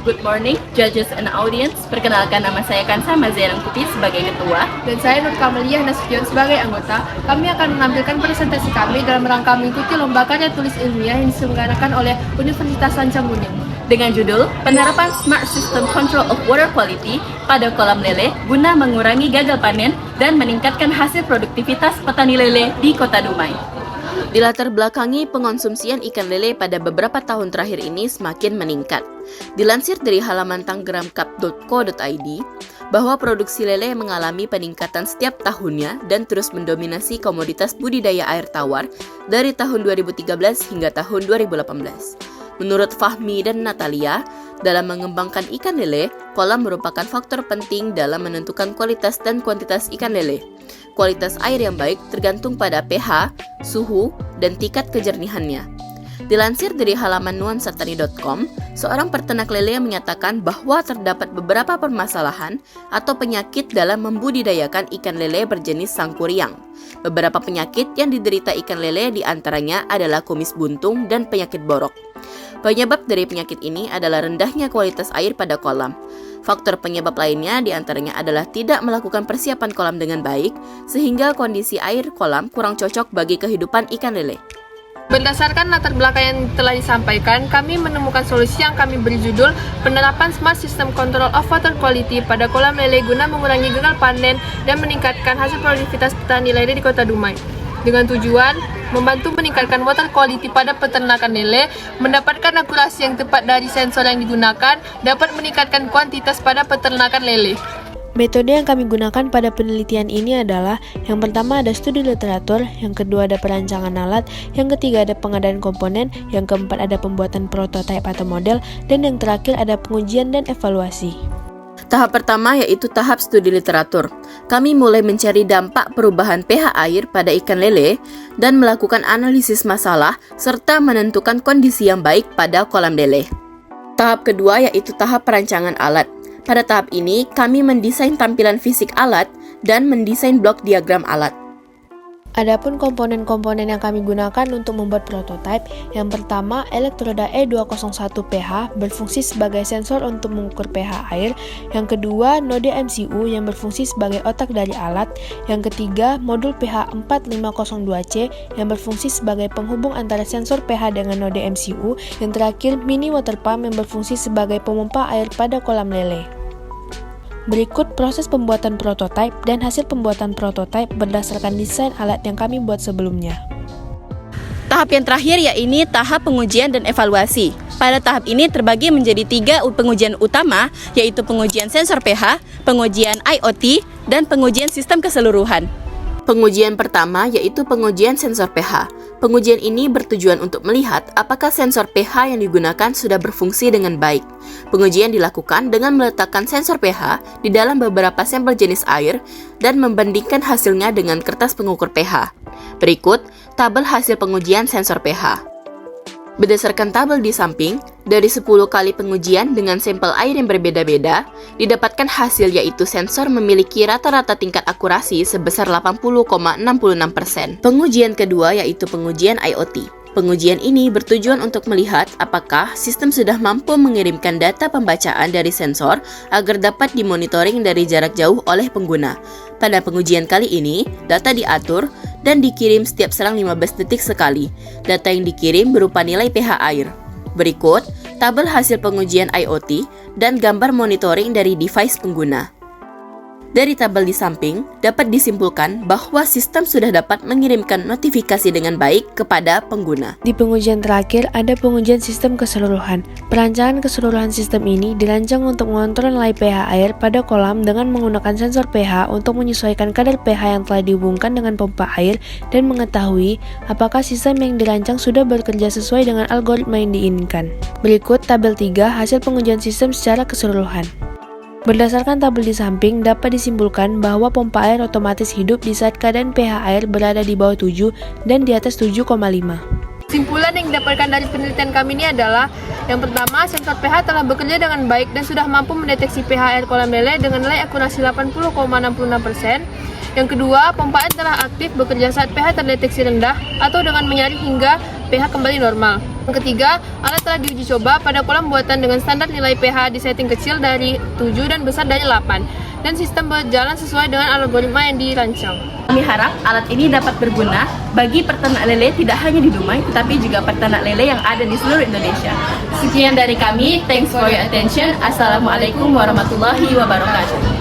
Good morning, judges and audience. Perkenalkan, nama saya Kansa Mazerangkuti sebagai ketua. Dan saya Nur Kamaliah Nasution sebagai anggota. Kami akan menampilkan presentasi kami dalam rangka mengikuti lomba karya tulis ilmiah yang diselenggarakan oleh Universitas Sancamunir Dengan judul, Penerapan Smart System Control of Water Quality pada kolam lele guna mengurangi gagal panen dan meningkatkan hasil produktivitas petani lele di Kota Dumai. Dilatar belakangi pengonsumsian ikan lele pada beberapa tahun terakhir ini semakin meningkat. Dilansir dari halaman tanggeramcup.co.id, bahwa produksi lele mengalami peningkatan setiap tahunnya dan terus mendominasi komoditas budidaya air tawar dari tahun 2013 hingga tahun 2018. Menurut Fahmi dan Natalia, dalam mengembangkan ikan lele, kolam merupakan faktor penting dalam menentukan kualitas dan kuantitas ikan lele. Kualitas air yang baik tergantung pada pH, suhu, dan tingkat kejernihannya. Dilansir dari halaman nuansatani.com, seorang peternak lele menyatakan bahwa terdapat beberapa permasalahan atau penyakit dalam membudidayakan ikan lele berjenis sangkuriang. Beberapa penyakit yang diderita ikan lele diantaranya adalah kumis buntung dan penyakit borok. Penyebab dari penyakit ini adalah rendahnya kualitas air pada kolam. Faktor penyebab lainnya diantaranya adalah tidak melakukan persiapan kolam dengan baik, sehingga kondisi air kolam kurang cocok bagi kehidupan ikan lele. Berdasarkan latar belakang yang telah disampaikan, kami menemukan solusi yang kami beri judul Penerapan Smart System Control of Water Quality pada kolam lele guna mengurangi gagal panen dan meningkatkan hasil produktivitas petani lele di Kota Dumai. Dengan tujuan membantu meningkatkan water quality pada peternakan lele, mendapatkan akurasi yang tepat dari sensor yang digunakan, dapat meningkatkan kuantitas pada peternakan lele. Metode yang kami gunakan pada penelitian ini adalah yang pertama ada studi literatur, yang kedua ada perancangan alat, yang ketiga ada pengadaan komponen, yang keempat ada pembuatan prototipe atau model, dan yang terakhir ada pengujian dan evaluasi. Tahap pertama yaitu tahap studi literatur. Kami mulai mencari dampak perubahan pH air pada ikan lele dan melakukan analisis masalah serta menentukan kondisi yang baik pada kolam lele. Tahap kedua yaitu tahap perancangan alat. Pada tahap ini, kami mendesain tampilan fisik alat dan mendesain blok diagram alat. Adapun komponen-komponen yang kami gunakan untuk membuat prototipe, yang pertama elektroda E201pH berfungsi sebagai sensor untuk mengukur pH air, yang kedua node MCU yang berfungsi sebagai otak dari alat, yang ketiga modul pH 4502C yang berfungsi sebagai penghubung antara sensor pH dengan node MCU, yang terakhir mini water pump yang berfungsi sebagai pemompa air pada kolam lele. Berikut proses pembuatan prototipe dan hasil pembuatan prototipe berdasarkan desain alat yang kami buat sebelumnya. Tahap yang terakhir yaitu tahap pengujian dan evaluasi. Pada tahap ini terbagi menjadi 3 pengujian utama, yaitu pengujian sensor pH, pengujian IoT, dan pengujian sistem keseluruhan. Pengujian pertama yaitu pengujian sensor pH. Pengujian ini bertujuan untuk melihat apakah sensor pH yang digunakan sudah berfungsi dengan baik. Pengujian dilakukan dengan meletakkan sensor pH di dalam beberapa sampel jenis air dan membandingkan hasilnya dengan kertas pengukur pH. Berikut tabel hasil pengujian sensor pH. Berdasarkan tabel di samping, dari 10 kali pengujian dengan sampel air yang berbeda-beda, didapatkan hasil yaitu sensor memiliki rata-rata tingkat akurasi sebesar 80,66%. Pengujian kedua yaitu pengujian IoT. Pengujian ini bertujuan untuk melihat apakah sistem sudah mampu mengirimkan data pembacaan dari sensor agar dapat dimonitoring dari jarak jauh oleh pengguna. Pada pengujian kali ini, data diatur dan dikirim setiap selang 15 detik sekali. Data yang dikirim berupa nilai pH air. Berikut, tabel hasil pengujian IoT dan gambar monitoring dari device pengguna. Dari tabel di samping, dapat disimpulkan bahwa sistem sudah dapat mengirimkan notifikasi dengan baik kepada pengguna. Di pengujian terakhir, ada pengujian sistem keseluruhan. Perancangan keseluruhan sistem ini dirancang untuk mengontrol nilai pH air pada kolam dengan menggunakan sensor pH untuk menyesuaikan kadar pH yang telah dihubungkan dengan pompa air dan mengetahui apakah sistem yang dirancang sudah bekerja sesuai dengan algoritma yang diinginkan. Berikut tabel 3 hasil pengujian sistem secara keseluruhan. Berdasarkan tabel di samping, dapat disimpulkan bahwa pompa air otomatis hidup di saat keadaan pH air berada di bawah 7 dan di atas 7,5. Kesimpulan yang didapatkan dari penelitian kami ini adalah yang pertama, sensor pH telah bekerja dengan baik dan sudah mampu mendeteksi pH air kolam lele dengan nilai akurasi 80,66%. Yang kedua, pompa air telah aktif bekerja saat pH terdeteksi rendah atau dengan menyaring hingga pH kembali normal. Yang ketiga, alat telah diuji coba pada kolam buatan dengan standar nilai pH di setting kecil dari 7 dan besar dari 8, dan sistem berjalan sesuai dengan algoritma yang dirancang. Kami harap alat ini dapat berguna bagi peternak lele tidak hanya di Dumai, tetapi juga peternak lele yang ada di seluruh Indonesia. Sekian dari kami, thanks for your attention. Assalamualaikum warahmatullahi wabarakatuh.